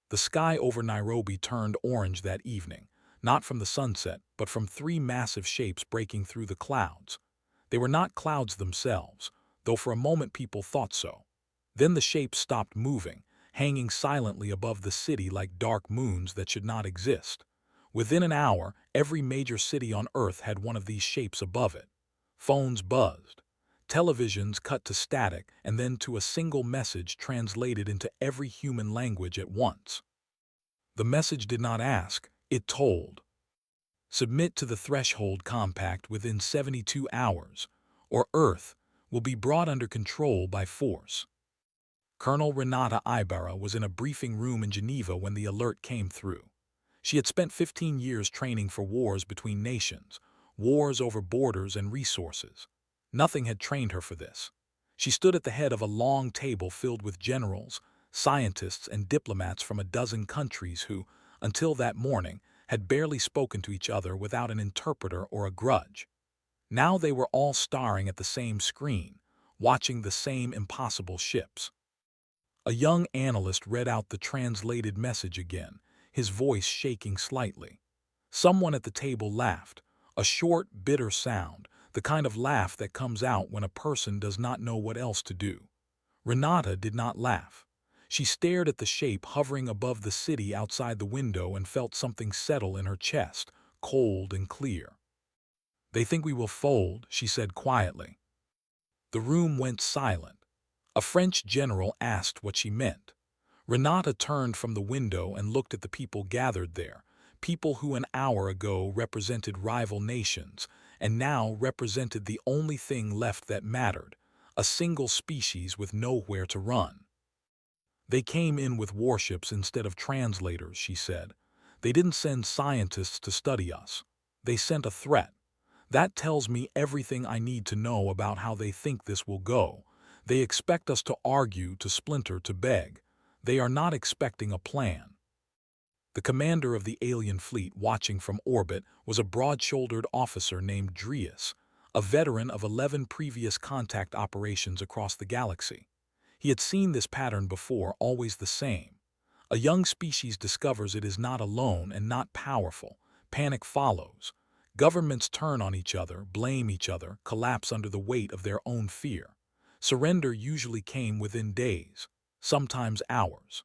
The sky over Nairobi turned orange that evening, not from the sunset, but from three massive shapes breaking through the clouds. They were not clouds themselves, though for a moment people thought so. Then the shapes stopped moving, hanging silently above the city like dark moons that should not exist. Within an hour, every major city on Earth had one of these shapes above it. Phones buzzed. Televisions cut to static and then to a single message translated into every human language at once. The message did not ask, it told. Submit to the Threshold Compact within 72 hours, or Earth will be brought under control by force. Colonel Renata Ibarra was in a briefing room in Geneva when the alert came through. She had spent 15 years training for wars between nations, wars over borders and resources. Nothing had trained her for this. She stood at the head of a long table filled with generals, scientists, and diplomats from a dozen countries who, until that morning, had barely spoken to each other without an interpreter or a grudge. Now they were all staring at the same screen, watching the same impossible ships. A young analyst read out the translated message again, his voice shaking slightly. Someone at the table laughed, a short, bitter sound, the kind of laugh that comes out when a person does not know what else to do. Renata did not laugh. She stared at the shape hovering above the city outside the window and felt something settle in her chest, cold and clear. "They think we will fold," she said quietly. The room went silent. A French general asked what she meant. Renata turned from the window and looked at the people gathered there, people who an hour ago represented rival nations and now represented the only thing left that mattered, a single species with nowhere to run. "They came in with warships instead of translators," she said. "They didn't send scientists to study us. They sent a threat. That tells me everything I need to know about how they think this will go. They expect us to argue, to splinter, to beg. They are not expecting a plan." The commander of the alien fleet watching from orbit was a broad-shouldered officer named Drius, a veteran of 11 previous contact operations across the galaxy. He had seen this pattern before, always the same. A young species discovers it is not alone and not powerful. Panic follows. Governments turn on each other, blame each other, collapse under the weight of their own fear. Surrender usually came within days, sometimes hours.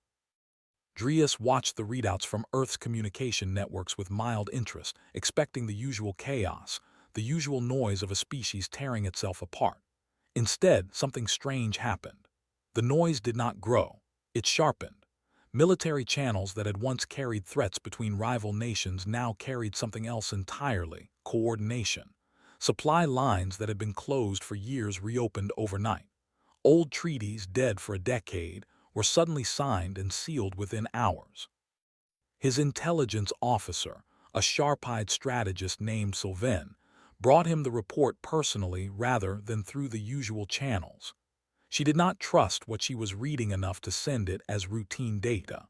Drius watched the readouts from Earth's communication networks with mild interest, expecting the usual chaos, the usual noise of a species tearing itself apart. Instead, something strange happened. The noise did not grow. It sharpened. Military channels that had once carried threats between rival nations now carried something else entirely: coordination. Supply lines that had been closed for years reopened overnight. Old treaties, dead for a decade, were suddenly signed and sealed within hours. His intelligence officer, a sharp-eyed strategist named Sylvain, brought him the report personally rather than through the usual channels. She did not trust what she was reading enough to send it as routine data.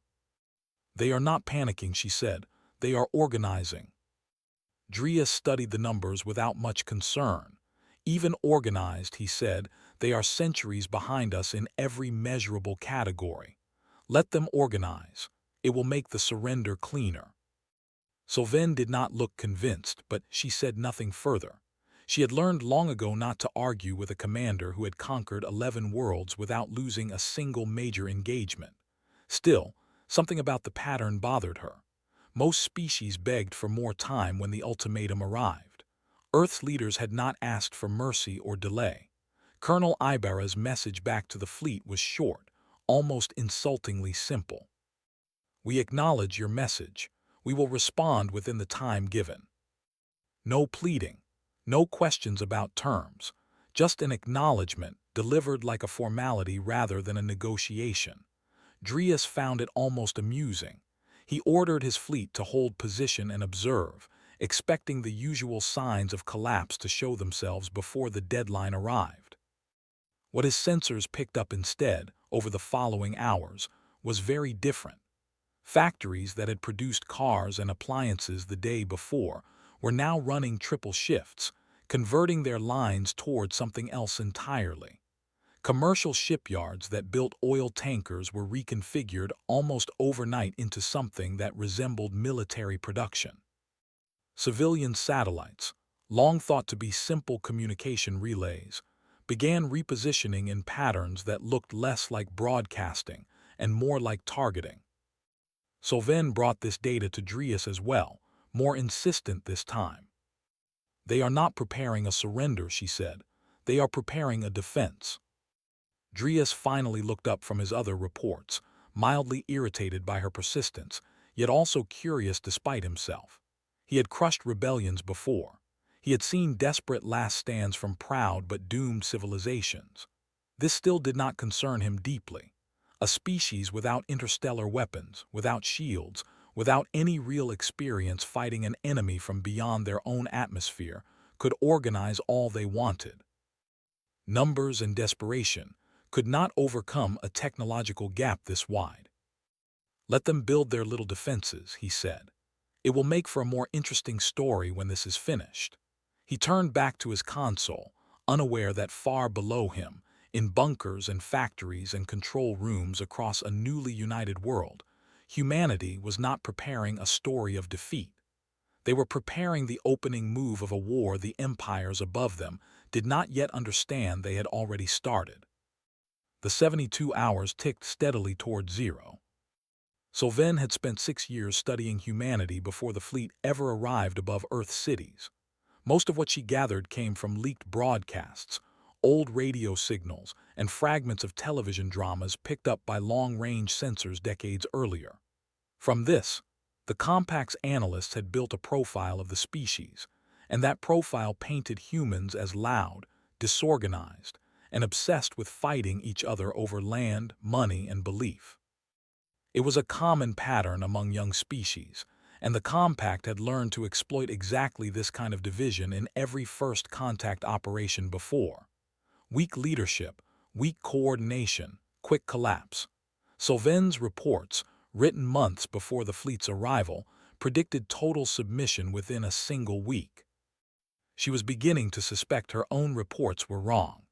"They are not panicking," she said. "They are organizing." Drius studied the numbers without much concern. "Even organized," he said, "they are centuries behind us in every measurable category. Let them organize. It will make the surrender cleaner." Sylvain did not look convinced, but she said nothing further. She had learned long ago not to argue with a commander who had conquered 11 worlds without losing a single major engagement. Still, something about the pattern bothered her. Most species begged for more time when the ultimatum arrived. Earth's leaders had not asked for mercy or delay. Colonel Ibarra's message back to the fleet was short, almost insultingly simple. "We acknowledge your message. We will respond within the time given." No pleading, no questions about terms, just an acknowledgement delivered like a formality rather than a negotiation. Drius found it almost amusing. He ordered his fleet to hold position and observe, expecting the usual signs of collapse to show themselves before the deadline arrived. What his sensors picked up instead, over the following hours, was very different. Factories that had produced cars and appliances the day before were now running triple shifts, converting their lines toward something else entirely. Commercial shipyards that built oil tankers were reconfigured almost overnight into something that resembled military production. Civilian satellites, long thought to be simple communication relays, began repositioning in patterns that looked less like broadcasting and more like targeting. Sylvain brought this data to Drius as well, more insistent this time. "They are not preparing a surrender," she said. "They are preparing a defense." Drius finally looked up from his other reports, mildly irritated by her persistence, yet also curious despite himself. He had crushed rebellions before. He had seen desperate last stands from proud but doomed civilizations. This still did not concern him deeply. A species without interstellar weapons, without shields, without any real experience fighting an enemy from beyond their own atmosphere, could organize all they wanted. Numbers and desperation could not overcome a technological gap this wide. "Let them build their little defenses," he said. "It will make for a more interesting story when this is finished." He turned back to his console, unaware that far below him, in bunkers and factories and control rooms across a newly united world, humanity was not preparing a story of defeat. They were preparing the opening move of a war the empires above them did not yet understand they had already started. The 72 hours ticked steadily toward zero. Sylvain had spent 6 years studying humanity before the fleet ever arrived above Earth's cities. Most of what she gathered came from leaked broadcasts, old radio signals, and fragments of television dramas picked up by long-range sensors decades earlier. From this, the Compact's analysts had built a profile of the species, and that profile painted humans as loud, disorganized, and obsessed with fighting each other over land, money, and belief. It was a common pattern among young species, and the Compact had learned to exploit exactly this kind of division in every first contact operation before. Weak leadership, weak coordination, quick collapse. Sylvain's reports, written months before the fleet's arrival, predicted total submission within a single week. She was beginning to suspect her own reports were wrong.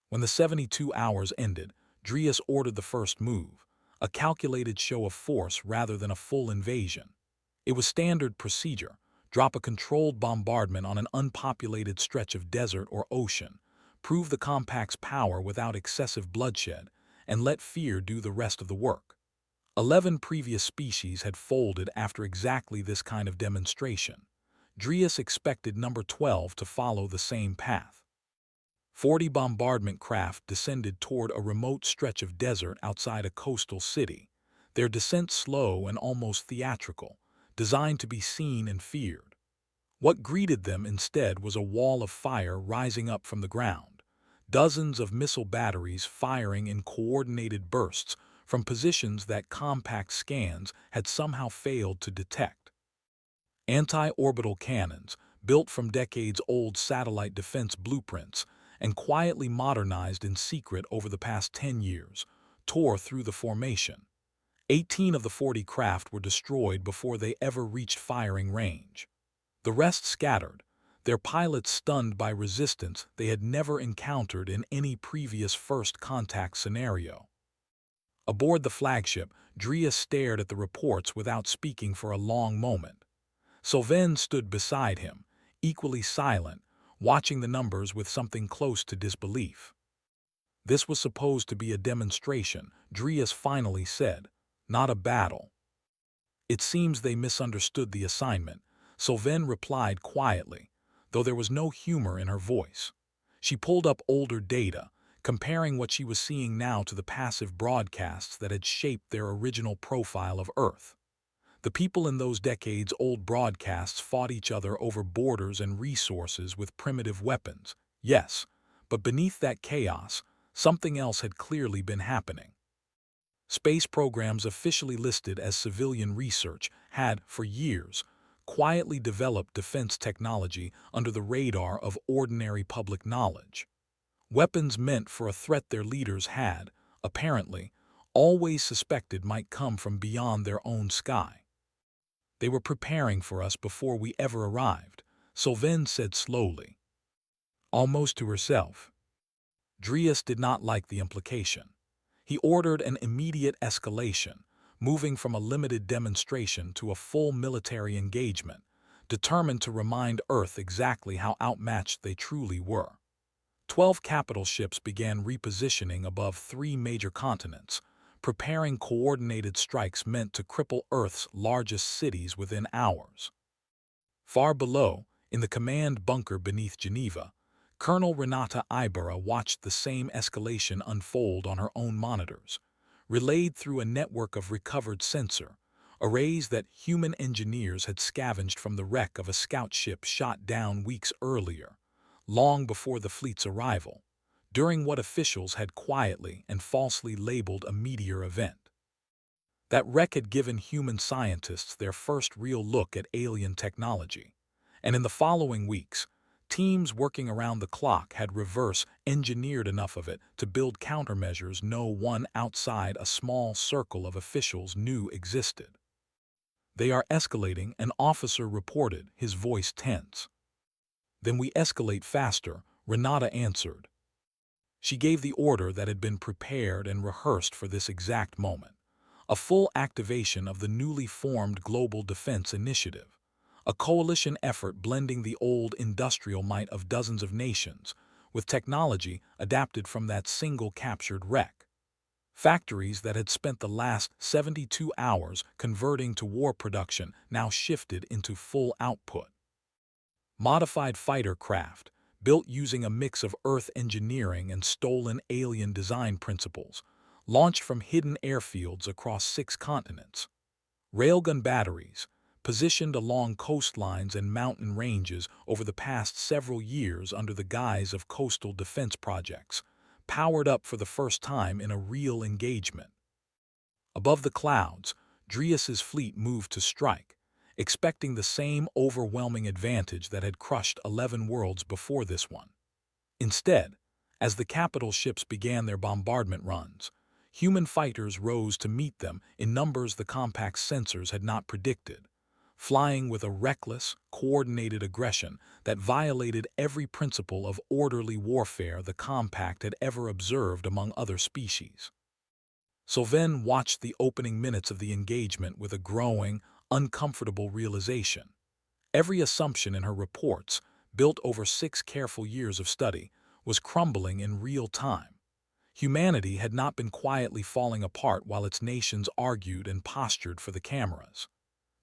When the 72 hours ended, Drius ordered the first move, a calculated show of force rather than a full invasion. It was standard procedure: drop a controlled bombardment on an unpopulated stretch of desert or ocean, prove the Compact's power without excessive bloodshed, and let fear do the rest of the work. 11 previous species had folded after exactly this kind of demonstration. Drius expected number 12 to follow the same path. 40 bombardment craft descended toward a remote stretch of desert outside a coastal city, their descent slow and almost theatrical, designed to be seen and feared. What greeted them instead was a wall of fire rising up from the ground, dozens of missile batteries firing in coordinated bursts from positions that Compact scans had somehow failed to detect. Anti-orbital cannons, built from decades-old satellite defense blueprints and quietly modernized in secret over the past 10 years, tore through the formation. 18 of the 40 craft were destroyed before they ever reached firing range. The rest scattered, their pilots stunned by resistance they had never encountered in any previous first contact scenario. Aboard the flagship, Drius stared at the reports without speaking for a long moment. Sylvain stood beside him, equally silent, watching the numbers with something close to disbelief. "This was supposed to be a demonstration," Drius finally said, "not a battle." "It seems they misunderstood the assignment," Sylvain replied quietly, though there was no humor in her voice. She pulled up older data, comparing what she was seeing now to the passive broadcasts that had shaped their original profile of Earth. The people in those decades-old broadcasts fought each other over borders and resources with primitive weapons, yes, but beneath that chaos, something else had clearly been happening. Space programs officially listed as civilian research had, for years, quietly developed defense technology under the radar of ordinary public knowledge. Weapons meant for a threat their leaders had, apparently, always suspected might come from beyond their own sky. "They were preparing for us before we ever arrived," Sylvain said slowly, almost to herself. Drius did not like the implication. He ordered an immediate escalation, moving from a limited demonstration to a full military engagement, determined to remind Earth exactly how outmatched they truly were. 12 capital ships began repositioning above 3 major continents, preparing coordinated strikes meant to cripple Earth's largest cities within hours. Far below, in the command bunker beneath Geneva, Colonel Renata Ibarra watched the same escalation unfold on her own monitors, relayed through a network of recovered sensor, arrays that human engineers had scavenged from the wreck of a scout ship shot down weeks earlier, long before the fleet's arrival, during what officials had quietly and falsely labeled a meteor event. That wreck had given human scientists their first real look at alien technology, and in the following weeks, teams working around the clock had reverse-engineered enough of it to build countermeasures no one outside a small circle of officials knew existed. "They are escalating," an officer reported, his voice tense. "Then we escalate faster," Renata answered. She gave the order that had been prepared and rehearsed for this exact moment. A full activation of the newly formed Global Defense Initiative, a coalition effort blending the old industrial might of dozens of nations with technology adapted from that single captured wreck. Factories that had spent the last 72 hours converting to war production now shifted into full output. Modified fighter craft, built using a mix of Earth engineering and stolen alien design principles, launched from hidden airfields across 6 continents. Railgun batteries, positioned along coastlines and mountain ranges over the past several years under the guise of coastal defense projects, powered up for the first time in a real engagement. Above the clouds, Drius's fleet moved to strike, expecting the same overwhelming advantage that had crushed 11 worlds before this one. Instead, as the capital ships began their bombardment runs, human fighters rose to meet them in numbers the compact's sensors had not predicted, flying with a reckless, coordinated aggression that violated every principle of orderly warfare the compact had ever observed among other species. Sylvain watched the opening minutes of the engagement with a growing, uncomfortable realization. Every assumption in her reports, built over 6 careful years of study, was crumbling in real time. Humanity had not been quietly falling apart while its nations argued and postured for the cameras.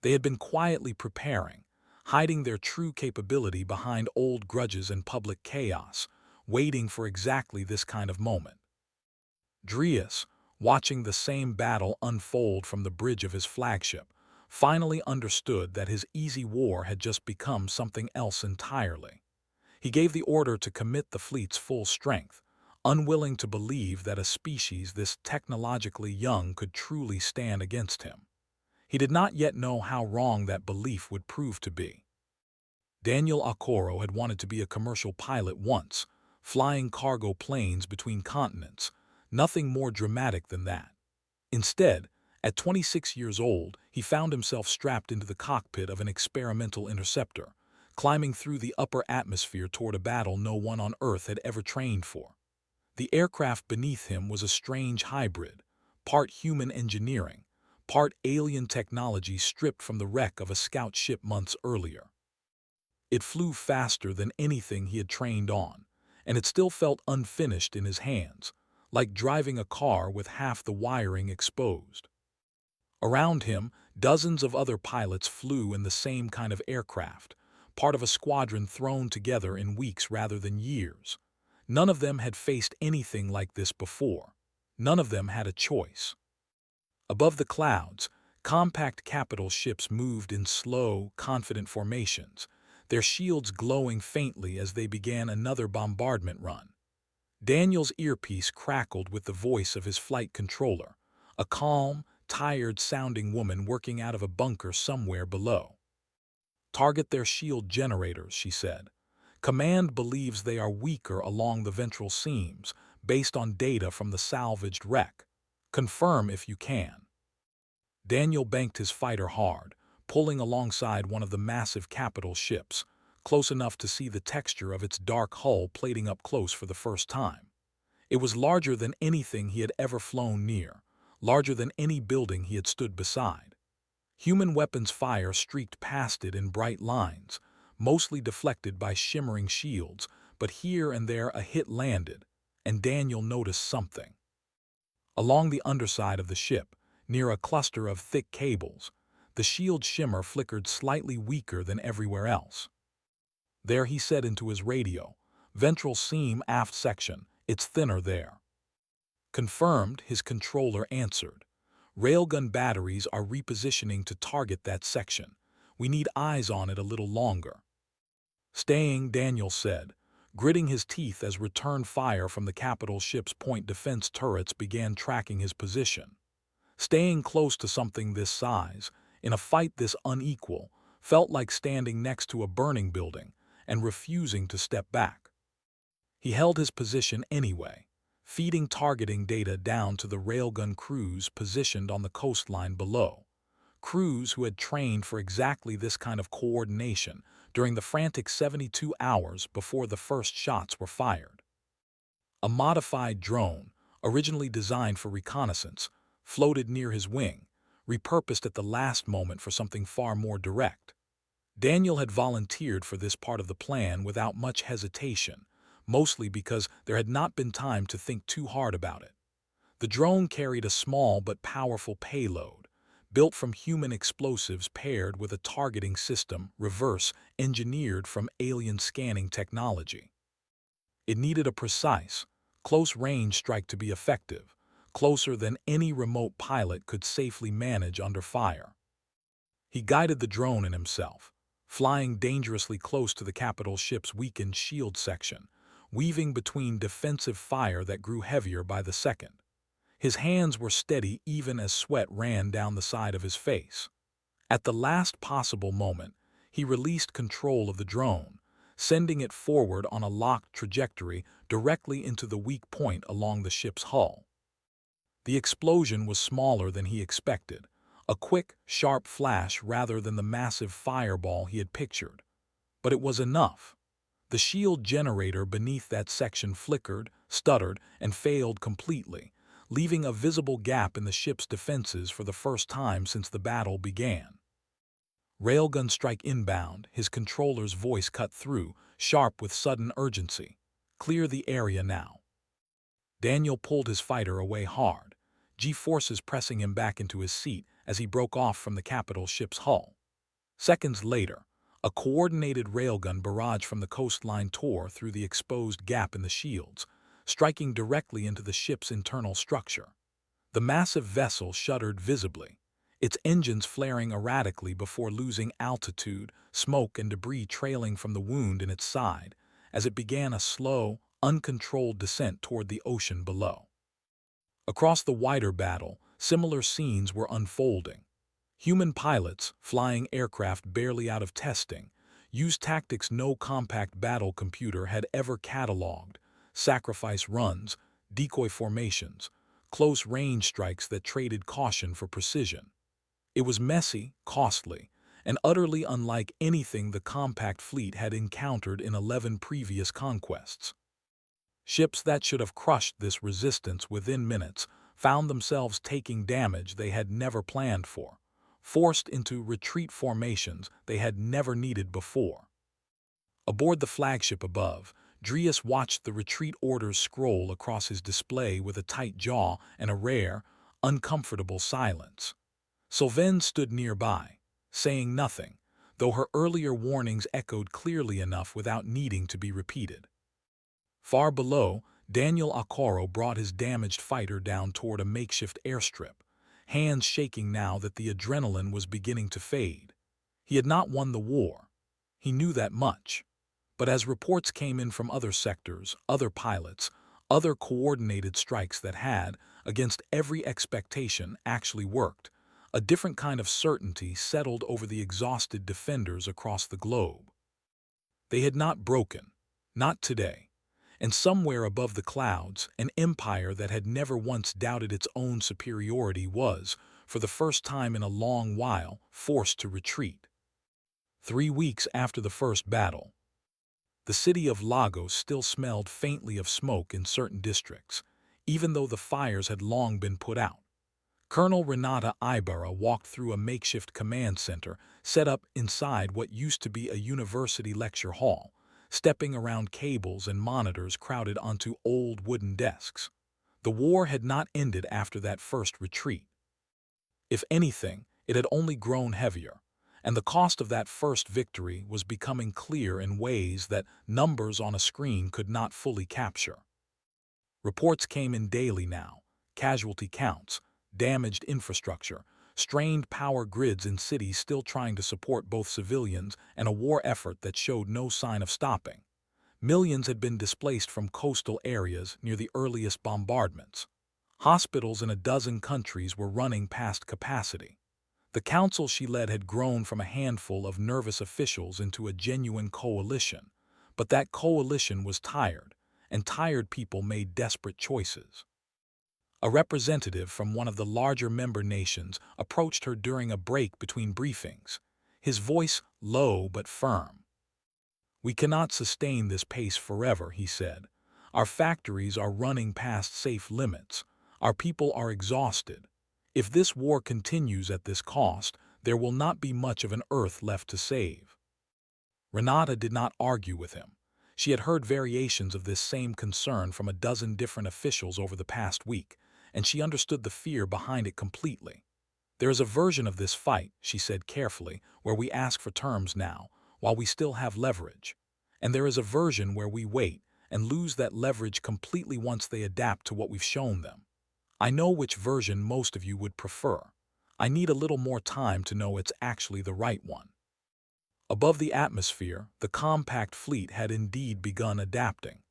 They had been quietly preparing, hiding their true capability behind old grudges and public chaos, waiting for exactly this kind of moment. Drius, watching the same battle unfold from the bridge of his flagship, finally understood that his easy war had just become something else entirely. He gave the order to commit the fleet's full strength, unwilling to believe that a species this technologically young could truly stand against him. He did not yet know how wrong that belief would prove to be. Daniel Okoro had wanted to be a commercial pilot once, flying cargo planes between continents, nothing more dramatic than that. Instead, at 26 years old, he found himself strapped into the cockpit of an experimental interceptor, climbing through the upper atmosphere toward a battle no one on Earth had ever trained for. The aircraft beneath him was a strange hybrid, part human engineering, part alien technology stripped from the wreck of a scout ship months earlier. It flew faster than anything he had trained on, and it still felt unfinished in his hands, like driving a car with half the wiring exposed. Around him, dozens of other pilots flew in the same kind of aircraft, part of a squadron thrown together in weeks rather than years. None of them had faced anything like this before. None of them had a choice. Above the clouds, compact capital ships moved in slow, confident formations, their shields glowing faintly as they began another bombardment run. Daniel's earpiece crackled with the voice of his flight controller, a calm, tired-sounding woman working out of a bunker somewhere below. "Target their shield generators," she said. "Command believes they are weaker along the ventral seams, based on data from the salvaged wreck. Confirm if you can." Daniel banked his fighter hard, pulling alongside one of the massive capital ships, close enough to see the texture of its dark hull plating up close for the first time. It was larger than anything he had ever flown near, larger than any building he had stood beside. Human weapons fire streaked past it in bright lines, mostly deflected by shimmering shields, but here and there a hit landed, and Daniel noticed something. Along the underside of the ship, near a cluster of thick cables, the shield shimmer flickered slightly weaker than everywhere else. There, he said into his radio, "Ventral seam aft section, it's thinner there." Confirmed, his controller answered. "Railgun batteries are repositioning to target that section. We need eyes on it a little longer." "Staying," Daniel said, gritting his teeth as return fire from the capital ship's point defense turrets began tracking his position. Staying close to something this size, in a fight this unequal, felt like standing next to a burning building and refusing to step back. He held his position anyway, feeding targeting data down to the railgun crews positioned on the coastline below. Crews who had trained for exactly this kind of coordination during the frantic 72 hours before the first shots were fired. A modified drone, originally designed for reconnaissance, floated near his wing, repurposed at the last moment for something far more direct. Daniel had volunteered for this part of the plan without much hesitation, mostly because there had not been time to think too hard about it. The drone carried a small but powerful payload, built from human explosives paired with a targeting system reverse-engineered from alien scanning technology. It needed a precise, close-range strike to be effective, closer than any remote pilot could safely manage under fire. He guided the drone and himself, flying dangerously close to the capital ship's weakened shield section, weaving between defensive fire that grew heavier by the second. His hands were steady even as sweat ran down the side of his face. At the last possible moment, he released control of the drone, sending it forward on a locked trajectory directly into the weak point along the ship's hull. The explosion was smaller than he expected, a quick, sharp flash rather than the massive fireball he had pictured. But it was enough. The shield generator beneath that section flickered, stuttered, and failed completely, leaving a visible gap in the ship's defenses for the first time since the battle began. "Railgun strike inbound," his controller's voice cut through, sharp with sudden urgency. "Clear the area now." Daniel pulled his fighter away hard, G-forces pressing him back into his seat as he broke off from the capital ship's hull. Seconds later, a coordinated railgun barrage from the coastline tore through the exposed gap in the shields, striking directly into the ship's internal structure. The massive vessel shuddered visibly, its engines flaring erratically before losing altitude, smoke and debris trailing from the wound in its side as it began a slow, uncontrolled descent toward the ocean below. Across the wider battle, similar scenes were unfolding. Human pilots, flying aircraft barely out of testing, used tactics no compact battle computer had ever cataloged: sacrifice runs, decoy formations, close-range strikes that traded caution for precision. It was messy, costly, and utterly unlike anything the compact fleet had encountered in 11 previous conquests. Ships that should have crushed this resistance within minutes found themselves taking damage they had never planned for, forced into retreat formations they had never needed before. Aboard the flagship above, Drius watched the retreat orders scroll across his display with a tight jaw and a rare, uncomfortable silence. Sylvain stood nearby, saying nothing, though her earlier warnings echoed clearly enough without needing to be repeated. Far below, Daniel Akoro brought his damaged fighter down toward a makeshift airstrip, hands shaking now that the adrenaline was beginning to fade. He had not won the war. He knew that much. But as reports came in from other sectors, other pilots, other coordinated strikes that had, against every expectation, actually worked, a different kind of certainty settled over the exhausted defenders across the globe. They had not broken, not today, and somewhere above the clouds, an empire that had never once doubted its own superiority was, for the first time in a long while, forced to retreat. 3 weeks after the first battle, The city of Lagos still smelled faintly of smoke in certain districts, even though the fires had long been put out. Colonel Renata Ibarra walked through a makeshift command center set up inside what used to be a university lecture hall, stepping around cables and monitors crowded onto old wooden desks. The war had not ended after that first retreat. If anything, it had only grown heavier, and the cost of that first victory was becoming clear in ways that numbers on a screen could not fully capture. Reports came in daily now: casualty counts, damaged infrastructure, strained power grids in cities still trying to support both civilians, and a war effort that showed no sign of stopping. Millions had been displaced from coastal areas near the earliest bombardments. Hospitals in a dozen countries were running past capacity. The council she led had grown from a handful of nervous officials into a genuine coalition, but that coalition was tired, and tired people made desperate choices. A representative from one of the larger member nations approached her during a break between briefings, his voice low but firm. "We cannot sustain this pace forever," he said. "Our factories are running past safe limits. Our people are exhausted. If this war continues at this cost, there will not be much of an earth left to save." Renata did not argue with him. She had heard variations of this same concern from a dozen different officials over the past week, and she understood the fear behind it completely. "There is a version of this fight," she said carefully, "where we ask for terms now, while we still have leverage. And there is a version where we wait and lose that leverage completely once they adapt to what we've shown them. I know which version most of you would prefer. I need a little more time to know it's actually the right one." Above the atmosphere, the compact fleet had indeed begun adapting.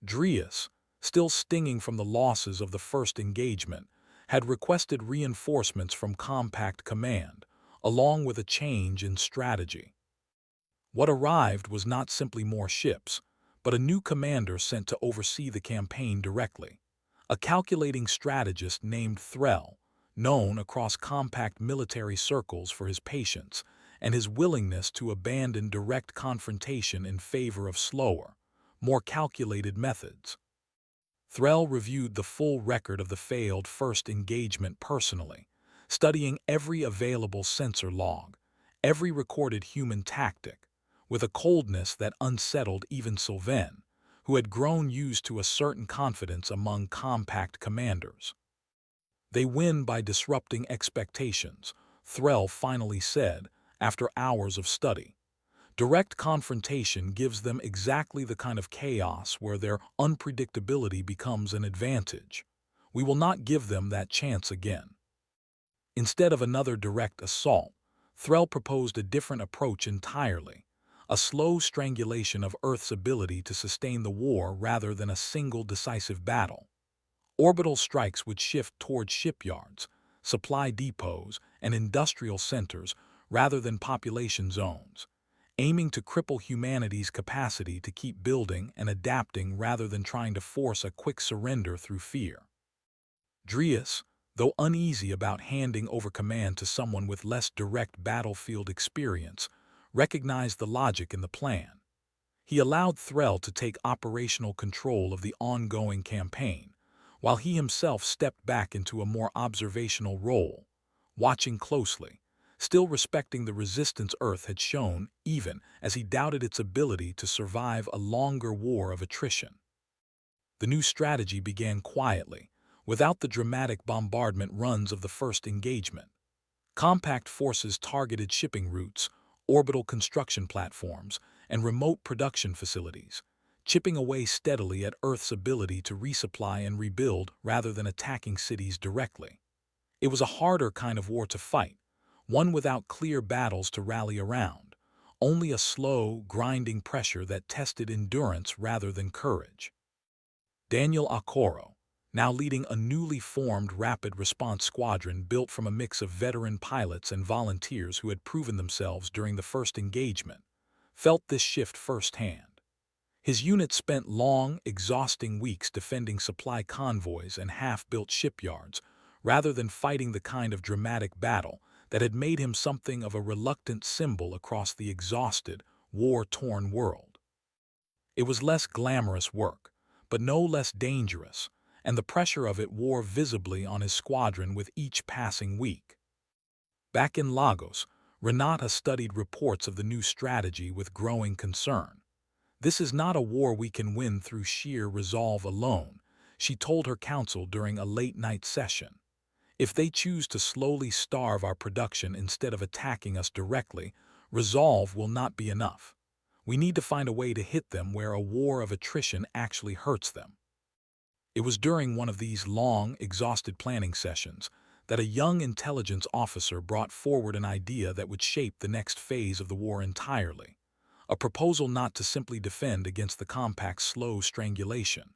Drius, still stinging from the losses of the first engagement, had requested reinforcements from Compact Command, along with a change in strategy. What arrived was not simply more ships, but a new commander sent to oversee the campaign directly. A calculating strategist named Threll, known across compact military circles for his patience and his willingness to abandon direct confrontation in favor of slower, more calculated methods. Threll reviewed the full record of the failed first engagement personally, studying every available sensor log, every recorded human tactic, with a coldness that unsettled even Sylvain, who had grown used to a certain confidence among compact commanders. "They win by disrupting expectations," Threll finally said, after hours of study. "Direct confrontation gives them exactly the kind of chaos where their unpredictability becomes an advantage. We will not give them that chance again." Instead of another direct assault, Threll proposed a different approach entirely: a slow strangulation of Earth's ability to sustain the war rather than a single decisive battle. Orbital strikes would shift towards shipyards, supply depots, and industrial centers rather than population zones, aiming to cripple humanity's capacity to keep building and adapting rather than trying to force a quick surrender through fear. Drius, though uneasy about handing over command to someone with less direct battlefield experience, recognized the logic in the plan. He allowed Threll to take operational control of the ongoing campaign, while he himself stepped back into a more observational role, watching closely, still respecting the resistance Earth had shown even as he doubted its ability to survive a longer war of attrition. The new strategy began quietly, without the dramatic bombardment runs of the first engagement. Compact forces targeted shipping routes, orbital construction platforms, and remote production facilities, chipping away steadily at Earth's ability to resupply and rebuild rather than attacking cities directly. It was a harder kind of war to fight, one without clear battles to rally around, only a slow, grinding pressure that tested endurance rather than courage. Daniel Akoro, now leading a newly formed rapid response squadron built from a mix of veteran pilots and volunteers who had proven themselves during the first engagement, felt this shift firsthand. His unit spent long, exhausting weeks defending supply convoys and half-built shipyards, rather than fighting the kind of dramatic battle that had made him something of a reluctant symbol across the exhausted, war-torn world. It was less glamorous work, but no less dangerous, and the pressure of it wore visibly on his squadron with each passing week. Back in Lagos, Renata studied reports of the new strategy with growing concern. "This is not a war we can win through sheer resolve alone," she told her council during a late-night session. "If they choose to slowly starve our production instead of attacking us directly, resolve will not be enough. We need to find a way to hit them where a war of attrition actually hurts them." It was during one of these long, exhausted planning sessions that a young intelligence officer brought forward an idea that would shape the next phase of the war entirely. A proposal not to simply defend against the compact's slow strangulation,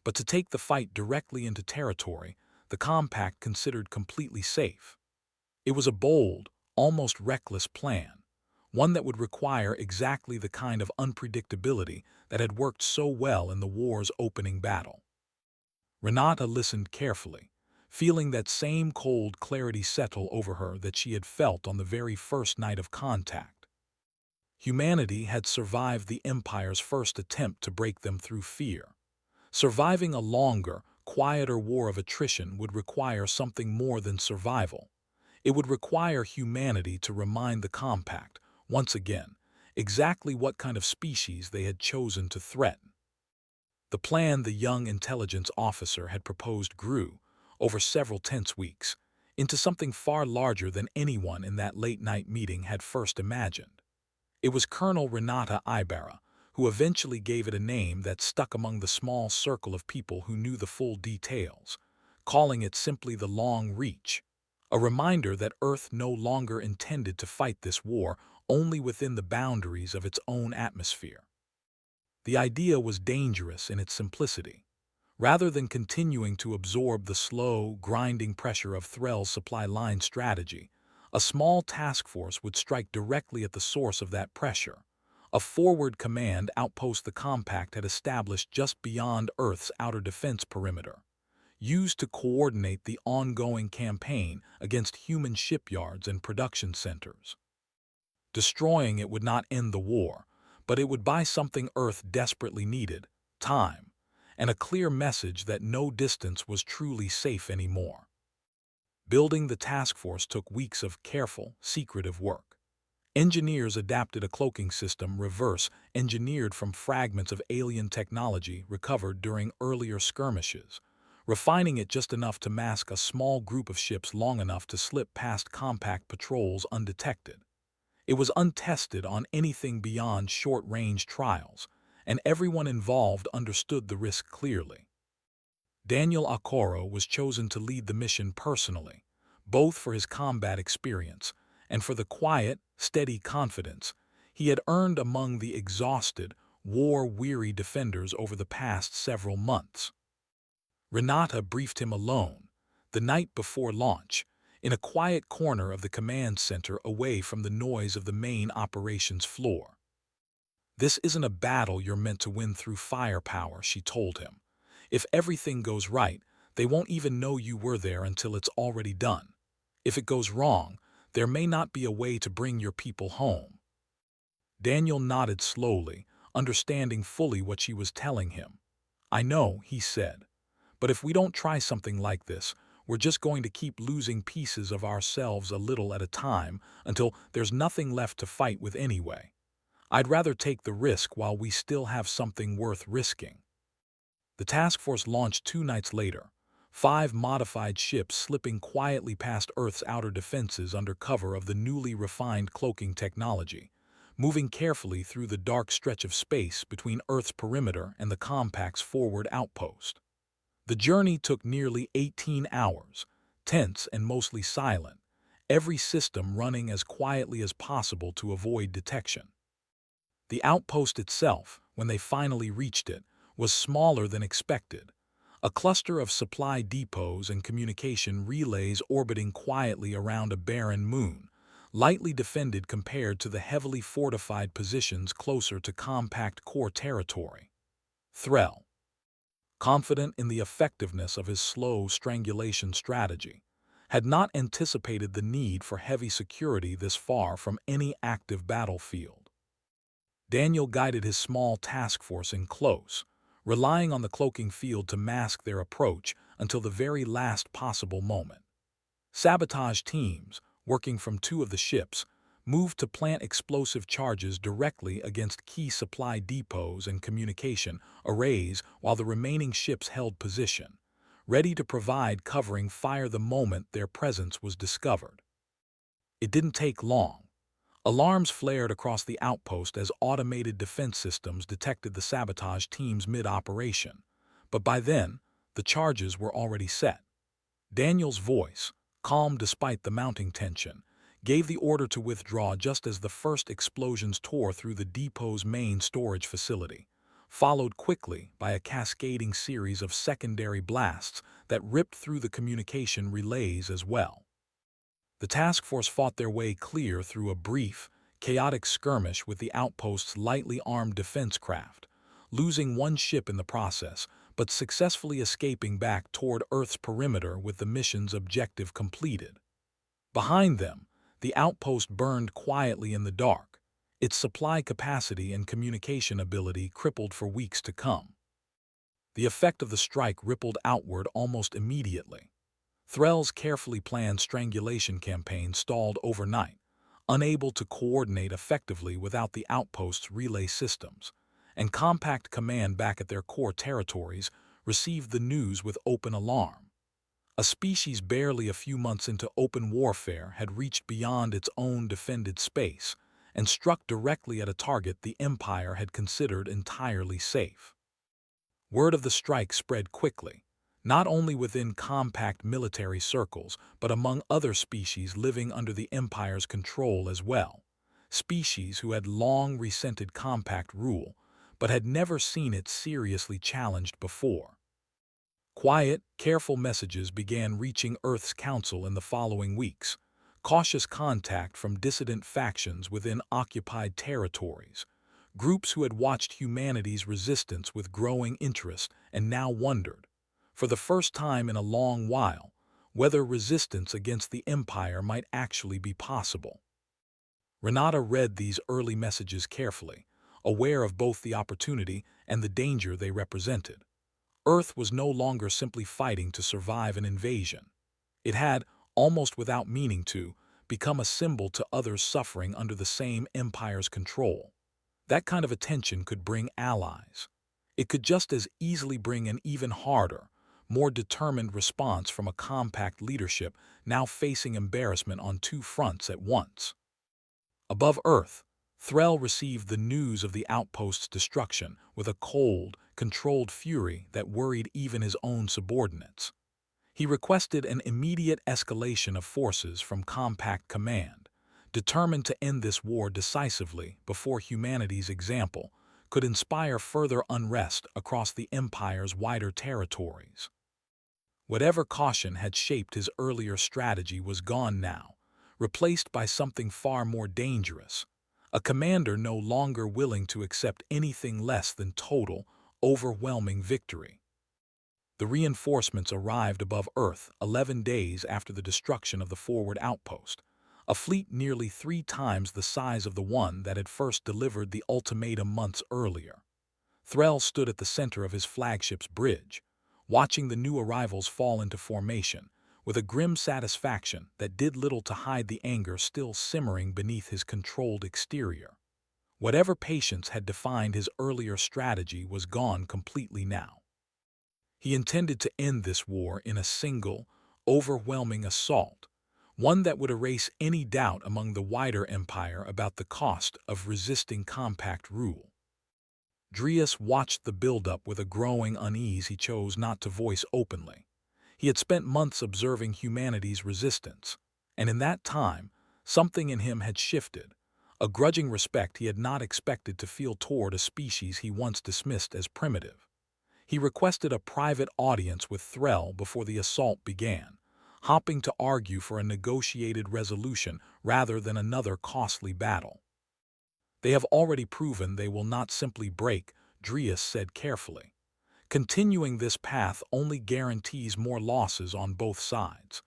but to take the fight directly into territory the compact considered completely safe. It was a bold, almost reckless plan, one that would require exactly the kind of unpredictability that had worked so well in the war's opening battle. Renata listened carefully, feeling that same cold clarity settle over her that she had felt on the very first night of contact. Humanity had survived the Empire's first attempt to break them through fear. Surviving a longer, quieter war of attrition would require something more than survival. It would require humanity to remind the compact, once again, exactly what kind of species they had chosen to threaten. The plan the young intelligence officer had proposed grew, over several tense weeks, into something far larger than anyone in that late-night meeting had first imagined. It was Colonel Renata Ibarra who eventually gave it a name that stuck among the small circle of people who knew the full details, calling it simply the Long Reach, a reminder that Earth no longer intended to fight this war only within the boundaries of its own atmosphere. The idea was dangerous in its simplicity. Rather than continuing to absorb the slow, grinding pressure of Threll's supply line strategy, a small task force would strike directly at the source of that pressure, a forward command outpost the compact had established just beyond Earth's outer defense perimeter, used to coordinate the ongoing campaign against human shipyards and production centers. Destroying it would not end the war, but it would buy something Earth desperately needed: time, and a clear message that no distance was truly safe anymore. Building the task force took weeks of careful, secretive work. Engineers adapted a cloaking system reverse-engineered from fragments of alien technology recovered during earlier skirmishes, refining it just enough to mask a small group of ships long enough to slip past compact patrols undetected. It was untested on anything beyond short-range trials, and everyone involved understood the risk clearly. Daniel Akoro was chosen to lead the mission personally, both for his combat experience and for the quiet, steady confidence he had earned among the exhausted, war-weary defenders over the past several months. Renata briefed him alone, the night before launch, in a quiet corner of the command center away from the noise of the main operations floor. "This isn't a battle you're meant to win through firepower," she told him. "If everything goes right, they won't even know you were there until it's already done. If it goes wrong, there may not be a way to bring your people home." Daniel nodded slowly, understanding fully what she was telling him. "I know," he said, "but if we don't try something like this, we're just going to keep losing pieces of ourselves a little at a time until there's nothing left to fight with anyway. I'd rather take the risk while we still have something worth risking." The task force launched 2 nights later, 5 modified ships slipping quietly past Earth's outer defenses under cover of the newly refined cloaking technology, moving carefully through the dark stretch of space between Earth's perimeter and the compact's forward outpost. The journey took nearly 18 hours, tense and mostly silent, every system running as quietly as possible to avoid detection. The outpost itself, when they finally reached it, was smaller than expected, a cluster of supply depots and communication relays orbiting quietly around a barren moon, lightly defended compared to the heavily fortified positions closer to compact core territory. Threll, confident in the effectiveness of his slow strangulation strategy, had not anticipated the need for heavy security this far from any active battlefield. Daniel guided his small task force in close, relying on the cloaking field to mask their approach until the very last possible moment. Sabotage teams, working from two of the ships, moved to plant explosive charges directly against key supply depots and communication arrays while the remaining ships held position, ready to provide covering fire the moment their presence was discovered. It didn't take long. Alarms flared across the outpost as automated defense systems detected the sabotage teams mid-operation, but by then, the charges were already set. Daniel's voice, calm despite the mounting tension, gave the order to withdraw just as the first explosions tore through the depot's main storage facility, followed quickly by a cascading series of secondary blasts that ripped through the communication relays as well. The task force fought their way clear through a brief, chaotic skirmish with the outpost's lightly armed defense craft, losing one ship in the process, but successfully escaping back toward Earth's perimeter with the mission's objective completed. Behind them, the outpost burned quietly in the dark, its supply capacity and communication ability crippled for weeks to come. The effect of the strike rippled outward almost immediately. Threll's carefully planned strangulation campaign stalled overnight, unable to coordinate effectively without the outpost's relay systems, and Compact Command back at their core territories received the news with open alarm. A species barely a few months into open warfare had reached beyond its own defended space and struck directly at a target the Empire had considered entirely safe. Word of the strike spread quickly, not only within compact military circles, but among other species living under the Empire's control as well, species who had long resented compact rule, but had never seen it seriously challenged before. Quiet, careful messages began reaching Earth's Council in the following weeks, cautious contact from dissident factions within occupied territories, groups who had watched humanity's resistance with growing interest and now wondered, for the first time in a long while, whether resistance against the Empire might actually be possible. Renata read these early messages carefully, aware of both the opportunity and the danger they represented. Earth was no longer simply fighting to survive an invasion. It had, almost without meaning to, become a symbol to others suffering under the same Empire's control. That kind of attention could bring allies. It could just as easily bring an even harder, more determined response from a compact leadership now facing embarrassment on two fronts at once. Above Earth, Threll received the news of the outpost's destruction with a cold, controlled fury that worried even his own subordinates. He requested an immediate escalation of forces from Compact Command, determined to end this war decisively before humanity's example could inspire further unrest across the Empire's wider territories. Whatever caution had shaped his earlier strategy was gone now, replaced by something far more dangerous, a commander no longer willing to accept anything less than total, overwhelming victory. The reinforcements arrived above Earth 11 days after the destruction of the forward outpost, a fleet nearly 3 times the size of the one that had first delivered the ultimatum months earlier. Threll stood at the center of his flagship's bridge, watching the new arrivals fall into formation, with a grim satisfaction that did little to hide the anger still simmering beneath his controlled exterior. Whatever patience had defined his earlier strategy was gone completely now. He intended to end this war in a single, overwhelming assault, one that would erase any doubt among the wider empire about the cost of resisting compact rule. Drius watched the buildup with a growing unease he chose not to voice openly. He had spent months observing humanity's resistance, and in that time, something in him had shifted, a grudging respect he had not expected to feel toward a species he once dismissed as primitive. He requested a private audience with Threll before the assault began, hoping to argue for a negotiated resolution rather than another costly battle. "They have already proven they will not simply break," Drius said carefully. "Continuing this path only guarantees more losses on both sides.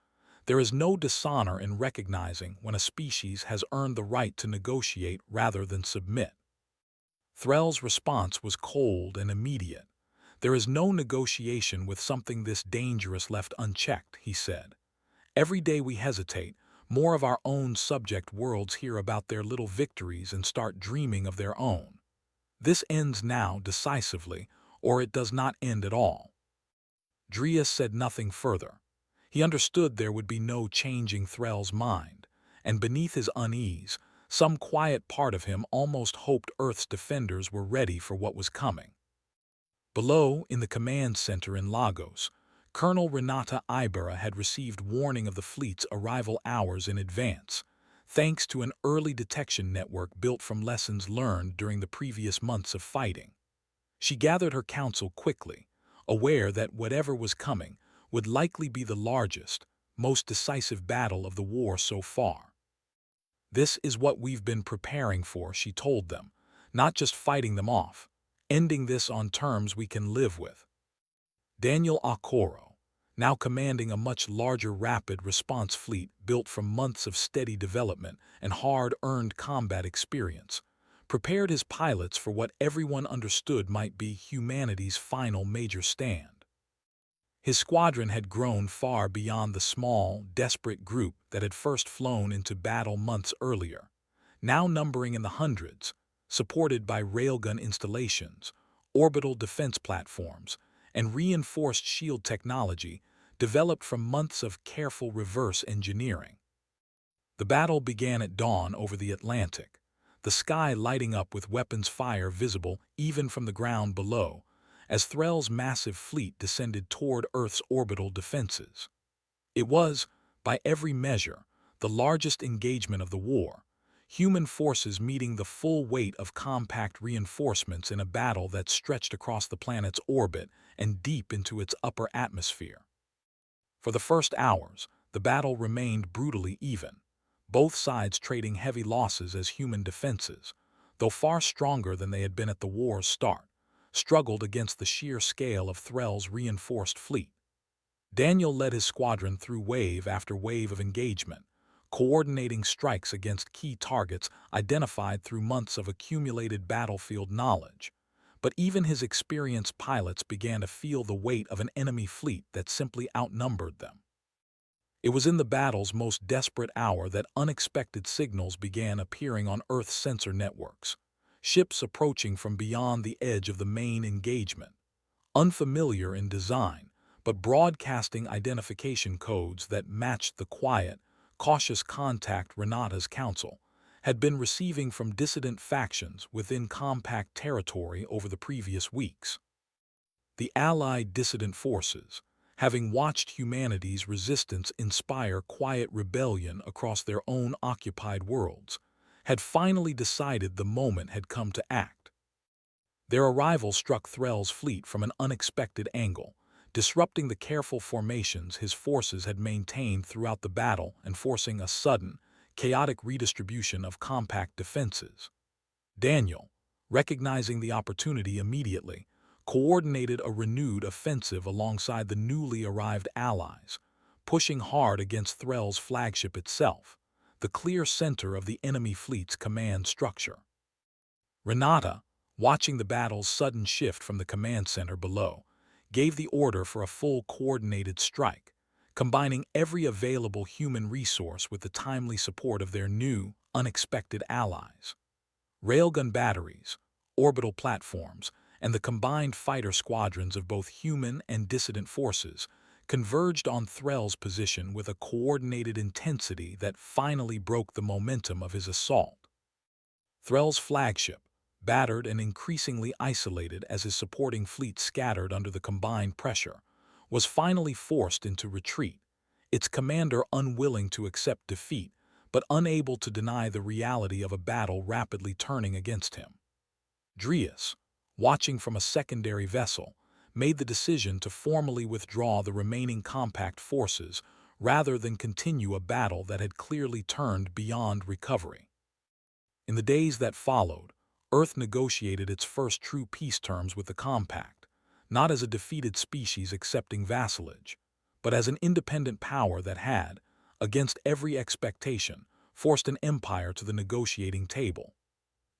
There is no dishonor in recognizing when a species has earned the right to negotiate rather than submit." Threll's response was cold and immediate. "There is no negotiation with something this dangerous left unchecked," he said. "Every day we hesitate, more of our own subject worlds hear about their little victories and start dreaming of their own. This ends now decisively, or it does not end at all." Drius said nothing further. He understood there would be no changing Threll's mind, and beneath his unease, some quiet part of him almost hoped Earth's defenders were ready for what was coming. Below, in the command center in Lagos, Colonel Renata Ibarra had received warning of the fleet's arrival hours in advance, thanks to an early detection network built from lessons learned during the previous months of fighting. She gathered her counsel quickly, aware that whatever was coming would likely be the largest, most decisive battle of the war so far. "This is what we've been preparing for," she told them, "not just fighting them off, ending this on terms we can live with." Daniel Okoro, now commanding a much larger rapid response fleet built from months of steady development and hard-earned combat experience, prepared his pilots for what everyone understood might be humanity's final major stand. His squadron had grown far beyond the small, desperate group that had first flown into battle months earlier, now numbering in the hundreds, supported by railgun installations, orbital defense platforms, and reinforced shield technology developed from months of careful reverse engineering. The battle began at dawn over the Atlantic, the sky lighting up with weapons fire visible even from the ground below, as Threll's massive fleet descended toward Earth's orbital defenses. It was, by every measure, the largest engagement of the war, human forces meeting the full weight of compact reinforcements in a battle that stretched across the planet's orbit and deep into its upper atmosphere. For the first hours, the battle remained brutally even, both sides trading heavy losses as human defenses, though far stronger than they had been at the war's start, struggled against the sheer scale of Threll's reinforced fleet. Daniel led his squadron through wave after wave of engagement, coordinating strikes against key targets identified through months of accumulated battlefield knowledge. But even his experienced pilots began to feel the weight of an enemy fleet that simply outnumbered them. It was in the battle's most desperate hour that unexpected signals began appearing on Earth's sensor networks, ships approaching from beyond the edge of the main engagement, unfamiliar in design, but broadcasting identification codes that matched the quiet, cautious contact Renata's council had been receiving from dissident factions within compact territory over the previous weeks. The Allied dissident forces, having watched humanity's resistance inspire quiet rebellion across their own occupied worlds, had finally decided the moment had come to act. Their arrival struck Threll's fleet from an unexpected angle, disrupting the careful formations his forces had maintained throughout the battle and forcing a sudden, chaotic redistribution of compact defenses. Daniel, recognizing the opportunity immediately, coordinated a renewed offensive alongside the newly arrived allies, pushing hard against Threll's flagship itself, the clear center of the enemy fleet's command structure. Renata, watching the battle's sudden shift from the command center below, gave the order for a full coordinated strike, combining every available human resource with the timely support of their new, unexpected allies. Railgun batteries, orbital platforms, and the combined fighter squadrons of both human and dissident forces converged on Threll's position with a coordinated intensity that finally broke the momentum of his assault. Threll's flagship, battered and increasingly isolated as his supporting fleet scattered under the combined pressure, was finally forced into retreat, its commander unwilling to accept defeat but unable to deny the reality of a battle rapidly turning against him. Drius, watching from a secondary vessel, made the decision to formally withdraw the remaining compact forces rather than continue a battle that had clearly turned beyond recovery. In the days that followed, Earth negotiated its first true peace terms with the Compact, not as a defeated species accepting vassalage, but as an independent power that had, against every expectation, forced an empire to the negotiating table.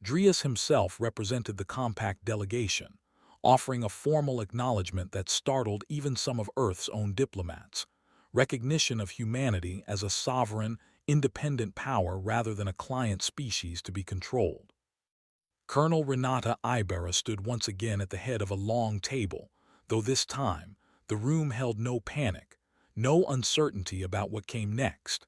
Drius himself represented the compact delegation, offering a formal acknowledgement that startled even some of Earth's own diplomats, recognition of humanity as a sovereign, independent power rather than a client species to be controlled. Colonel Renata Ibarra stood once again at the head of a long table, though this time the room held no panic, no uncertainty about what came next.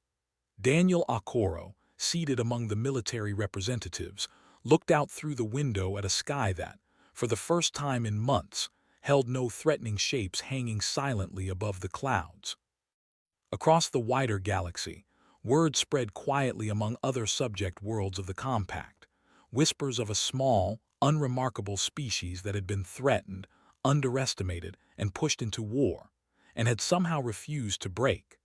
Daniel Akoro, seated among the military representatives, looked out through the window at a sky that, for the first time in months, held no threatening shapes hanging silently above the clouds. Across the wider galaxy, word spread quietly among other subject worlds of the compact, whispers of a small, unremarkable species that had been threatened, underestimated, and pushed into war, and had somehow refused to break.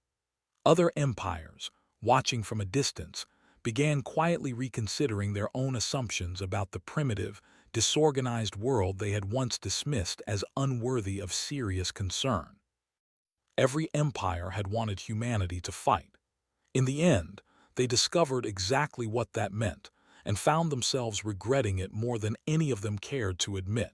Other empires, watching from a distance, began quietly reconsidering their own assumptions about the primitive, disorganized world they had once dismissed as unworthy of serious concern. Every empire had wanted humanity to fight. In the end, they discovered exactly what that meant and found themselves regretting it more than any of them cared to admit.